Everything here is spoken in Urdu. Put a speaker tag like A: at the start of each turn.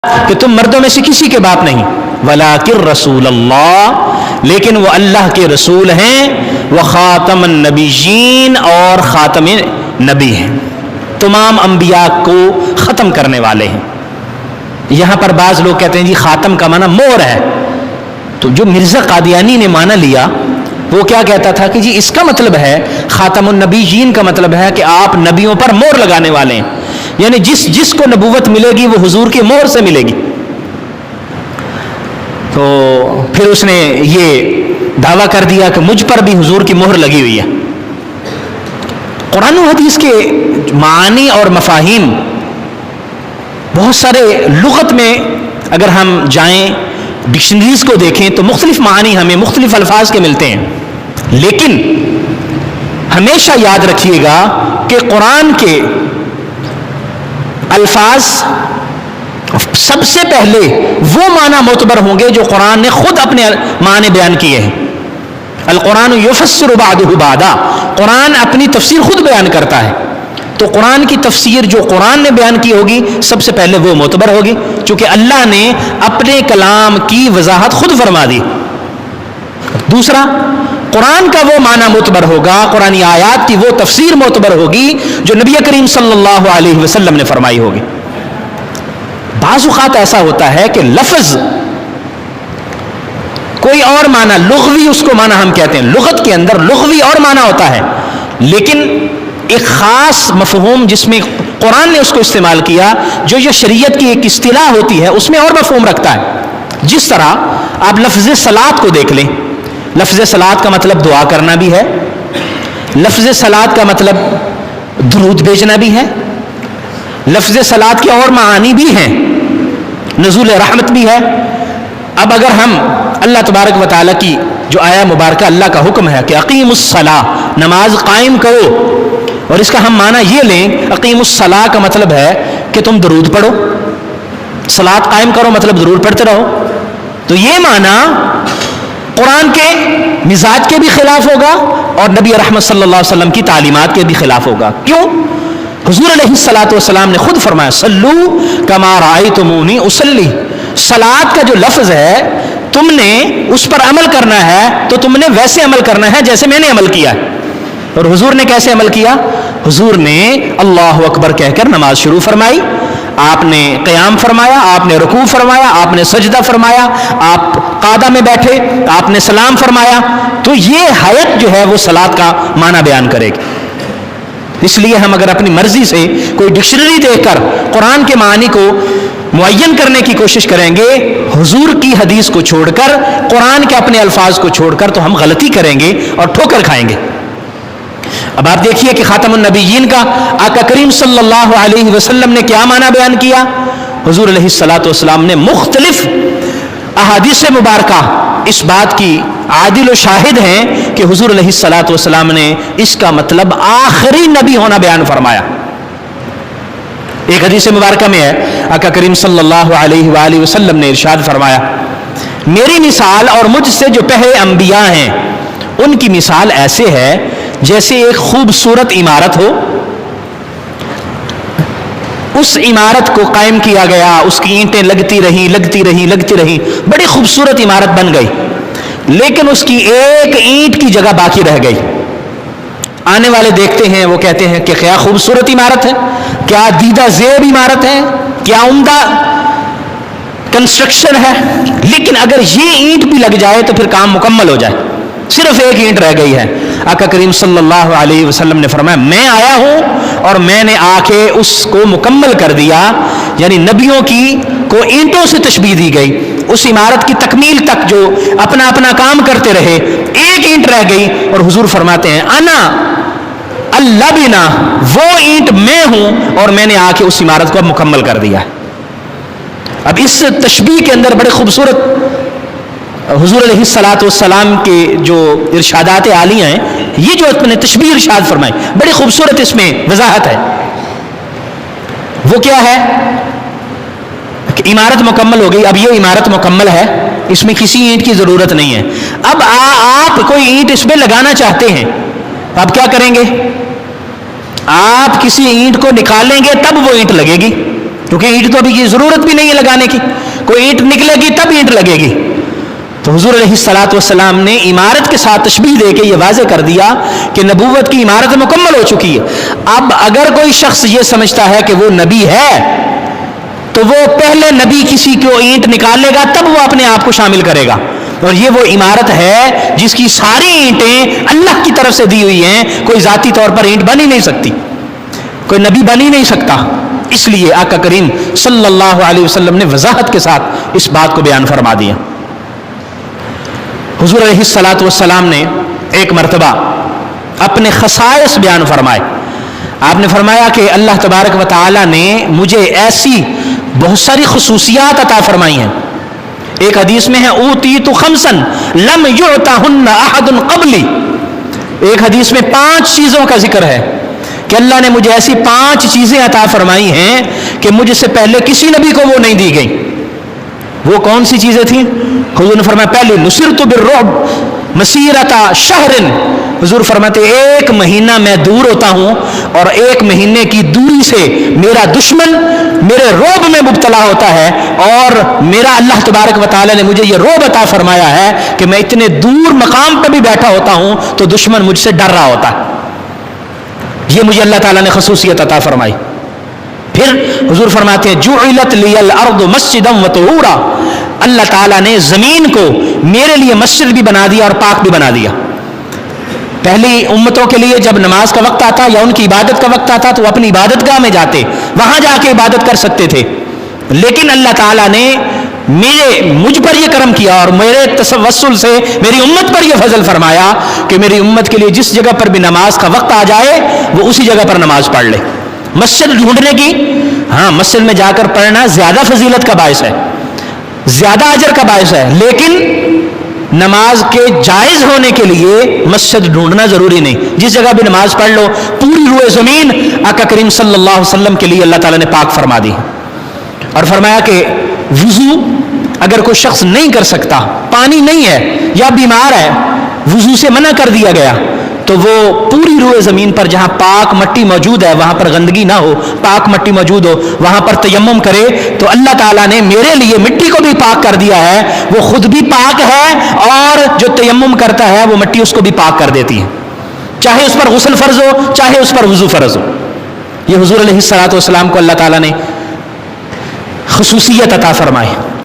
A: کہ تم مردوں میں سے کسی کے باپ نہیں، ولاکن رسول اللہ، لیکن وہ اللہ کے رسول ہیں، وخاتم النبیین، اور خاتم نبی ہیں، تمام انبیاء کو ختم کرنے والے ہیں۔ یہاں پر بعض لوگ کہتے ہیں جی خاتم کا معنی مور ہے، تو جو مرزا قادیانی نے معنی لیا وہ کیا کہتا تھا کہ جی اس کا مطلب ہے خاتم النبیین کا مطلب ہے کہ آپ نبیوں پر مور لگانے والے ہیں، یعنی جس کو نبوت ملے گی وہ حضور کی مہر سے ملے گی۔ تو پھر اس نے یہ دعویٰ کر دیا کہ مجھ پر بھی حضور کی مہر لگی ہوئی ہے۔ قرآن و حدیث کے معانی اور مفاہیم بہت سارے، لغت میں اگر ہم جائیں ڈکشنریز کو دیکھیں تو مختلف معانی ہمیں مختلف الفاظ کے ملتے ہیں، لیکن ہمیشہ یاد رکھیے گا کہ قرآن کے الفاظ سب سے پہلے وہ معنی معتبر ہوں گے جو قرآن نے خود اپنے معنی بیان کیے ہیں۔ القرآن یفسر بعضہ بعضا، قرآن اپنی تفسیر خود بیان کرتا ہے، تو قرآن کی تفسیر جو قرآن نے بیان کی ہوگی سب سے پہلے وہ معتبر ہوگی، چونکہ اللہ نے اپنے کلام کی وضاحت خود فرما دی۔ دوسرا، قرآن کا وہ معنی معتبر ہوگا، قرآنی آیات کی وہ تفسیر معتبر ہوگی جو نبی کریم صلی اللہ علیہ وسلم نے فرمائی ہوگی۔ بعض اوقات ایسا ہوتا ہے کہ لفظ کوئی اور معنی، لغوی اس کو معنی ہم کہتے ہیں، لغت کے اندر لغوی اور معنی ہوتا ہے، لیکن ایک خاص مفہوم جس میں قرآن نے اس کو استعمال کیا، جو یہ شریعت کی ایک اصطلاح ہوتی ہے، اس میں اور مفہوم رکھتا ہے۔ جس طرح آپ لفظ صلاۃ کو دیکھ لیں، لفظ صلاۃ کا مطلب دعا کرنا بھی ہے، لفظ صلاۃ کا مطلب درود بھیجنا بھی ہے، لفظ صلاۃ کے اور معانی بھی ہیں، نزول رحمت بھی ہے۔ اب اگر ہم اللہ تبارک و تعالیٰ کی جو آیا مبارکہ، اللہ کا حکم ہے کہ اقیم الصلاۃ، نماز قائم کرو، اور اس کا ہم معنی یہ لیں، اقیم الصلاۃ کا مطلب ہے کہ تم درود پڑھو، صلاۃ قائم کرو مطلب درود پڑھتے رہو، تو یہ معنی قرآن کے مزاج کے بھی خلاف ہوگا اور نبی رحمت صلی اللہ علیہ وسلم کی تعلیمات کے بھی خلاف ہوگا۔ کیوں؟ حضور علیہ الصلوۃ والسلام نے خود فرمایا صلو کما رأیتمونی اصلی، صلاۃ کا جو لفظ ہے تم نے اس پر عمل کرنا ہے تو تم نے ویسے عمل کرنا ہے جیسے میں نے عمل کیا ہے۔ اور حضور نے کیسے عمل کیا؟ حضور نے اللہ اکبر کہہ کر نماز شروع فرمائی، آپ نے قیام فرمایا، آپ نے رکوع فرمایا، آپ نے سجدہ فرمایا، آپ قعدہ میں بیٹھے، آپ نے سلام فرمایا، تو یہ حیت جو ہے وہ صلاۃ کا معنی بیان کرے گی۔ اس لیے ہم اگر اپنی مرضی سے کوئی ڈکشنری دیکھ کر قرآن کے معنی کو معین کرنے کی کوشش کریں گے حضور کی حدیث کو چھوڑ کر، قرآن کے اپنے الفاظ کو چھوڑ کر، تو ہم غلطی کریں گے اور ٹھوکر کھائیں گے۔ اب آپ دیکھیے کہ خاتم النبیین کا آقا کریم صلی اللہ علیہ وسلم نے کیا معنی بیان کیا۔ حضور علیہ الصلوۃ والسلام نے مختلف احادیث مبارکہ اس بات کی عادل و شاہد ہیں کہ حضور علیہ الصلوۃ والسلام نے اس کا مطلب آخری نبی ہونا بیان فرمایا۔ ایک حدیث مبارکہ میں ہے، آقا کریم صلی اللہ علیہ وآلہ وسلم نے ارشاد فرمایا، میری مثال اور مجھ سے جو پہلے انبیاء ہیں ان کی مثال ایسے ہے جیسے ایک خوبصورت عمارت ہو، اس عمارت کو قائم کیا گیا، اس کی اینٹیں لگتی رہی، بڑی خوبصورت عمارت بن گئی، لیکن اس کی ایک اینٹ کی جگہ باقی رہ گئی۔ آنے والے دیکھتے ہیں، وہ کہتے ہیں کہ کیا خوبصورت عمارت ہے، کیا دیدہ زیب عمارت ہے، کیا عمدہ کنسٹرکشن ہے، لیکن اگر یہ اینٹ بھی لگ جائے تو پھر کام مکمل ہو جائے، صرف ایک اینٹ رہ گئی ہے۔ آقا کریم صلی اللہ علیہ وسلم نے فرمایا میں آیا ہوں اور میں نے آ کے اس کو مکمل کر دیا، یعنی نبیوں کی کو اینٹوں سے تشبیہ دی گئی، اس عمارت کی تکمیل تک جو اپنا اپنا کام کرتے رہے، ایک اینٹ رہ گئی، اور حضور فرماتے ہیں انا اللبنہ، وہ اینٹ میں ہوں اور میں نے آ کے اس عمارت کو مکمل کر دیا۔ اب اس تشبیہ کے اندر بڑے خوبصورت حضور علیہ الصلوۃ والسلام کے جو ارشادات عالیہ ہیں، یہ جو اپنے تشبیہ ارشاد فرمائے، بڑی خوبصورت اس میں وضاحت ہے۔ وہ کیا ہے کہ عمارت مکمل ہو گئی، اب یہ عمارت مکمل ہے، اس میں کسی اینٹ کی ضرورت نہیں ہے، اب آپ کوئی اینٹ اس میں لگانا چاہتے ہیں، آپ کیا کریں گے؟ آپ کسی اینٹ کو نکالیں گے تب وہ اینٹ لگے گی، کیونکہ اینٹ تو ابھی یہ ضرورت بھی نہیں ہے لگانے کی، کوئی اینٹ نکلے گی تب اینٹ لگے گی. تو حضور علیہ الصلوۃ والسلام نے عمارت کے ساتھ تشبیہ دے کے یہ واضح کر دیا کہ نبوت کی عمارت مکمل ہو چکی ہے. اب اگر کوئی شخص یہ سمجھتا ہے کہ وہ نبی ہے تو وہ پہلے نبی کسی کو اینٹ نکال لے گا تب وہ اپنے آپ کو شامل کرے گا. اور یہ وہ عمارت ہے جس کی ساری اینٹیں اللہ کی طرف سے دی ہوئی ہیں. کوئی ذاتی طور پر اینٹ بن ہی نہیں سکتی، کوئی نبی بن ہی نہیں سکتا. اس لیے آقا کریم صلی اللہ علیہ وسلم نے وضاحت کے ساتھ اس بات کو بیان فرما دیا. حضور علیہ الصلوۃ والسلام نے ایک مرتبہ اپنے خصائص بیان فرمائے. آپ نے فرمایا کہ اللہ تبارک و تعالی نے مجھے ایسی بہت ساری خصوصیات عطا فرمائی ہیں. ایک حدیث میں ہے اوتیت خمسا لم یعطہن احد قبلی. ایک حدیث میں 5 چیزوں کا ذکر ہے کہ اللہ نے مجھے ایسی 5 چیزیں عطا فرمائی ہیں کہ مجھ سے پہلے کسی نبی کو وہ نہیں دی گئی. وہ کون سی چیزیں تھیں؟ حضور نے فرمایا پہلے نصرت بالرعب مسیرۃ شہر. حضور فرماتے 1 مہینہ میں دور ہوتا ہوں اور 1 مہینے کی دوری سے میرا دشمن میرے رعب میں مبتلا ہوتا ہے، اور میرا اللہ تبارک و تعالی نے مجھے یہ رعب عطا فرمایا ہے کہ میں اتنے دور مقام پہ بھی بیٹھا ہوتا ہوں تو دشمن مجھ سے ڈر رہا ہوتا ہے. یہ مجھے اللہ تعالیٰ نے خصوصیت عطا فرمائی. پھر حضور فرماتے ہیں جعلت لی الارض مسجدا وطہورا. اللہ تعالیٰ نے زمین کو میرے لیے مسجد بھی بنا دیا اور پاک بھی بنا دیا. پہلی امتوں کے لیے جب نماز کا وقت آتا یا ان کی عبادت کا وقت آتا تو وہ اپنی عبادت گاہ میں جاتے، وہاں جا کے عبادت کر سکتے تھے. لیکن اللہ تعالیٰ نے مجھ پر یہ کرم کیا اور میرے توسل سے میری امت پر یہ فضل فرمایا کہ میری امت کے لیے جس جگہ پر بھی نماز کا وقت آ جائے وہ اسی جگہ پر نماز پڑھ لے. مسجد ڈھونڈنے کی، ہاں مسجد میں جا کر پڑھنا زیادہ فضیلت کا باعث ہے، زیادہ اجر کا باعث ہے، لیکن نماز کے جائز ہونے کے لیے مسجد ڈھونڈنا ضروری نہیں. جس جگہ بھی نماز پڑھ لو. پوری روئے زمین آقا کریم صلی اللہ علیہ وسلم کے لیے اللہ تعالیٰ نے پاک فرما دی اور فرمایا کہ وضو اگر کوئی شخص نہیں کر سکتا، پانی نہیں ہے یا بیمار ہے، وضو سے منع کر دیا گیا، تو وہ پوری روئے زمین پر جہاں پاک مٹی موجود ہے، وہاں پر گندگی نہ ہو، پاک مٹی موجود ہو، وہاں پر تیمم کرے. تو اللہ تعالیٰ نے میرے لیے مٹی کو بھی پاک کر دیا ہے. وہ خود بھی پاک ہے اور جو تیمم کرتا ہے وہ مٹی اس کو بھی پاک کر دیتی ہے، چاہے اس پر غسل فرض ہو چاہے اس پر وضو فرض ہو. یہ حضور علیہ الصلوۃ والسلام کو اللہ تعالیٰ نے خصوصیت عطا فرمائی.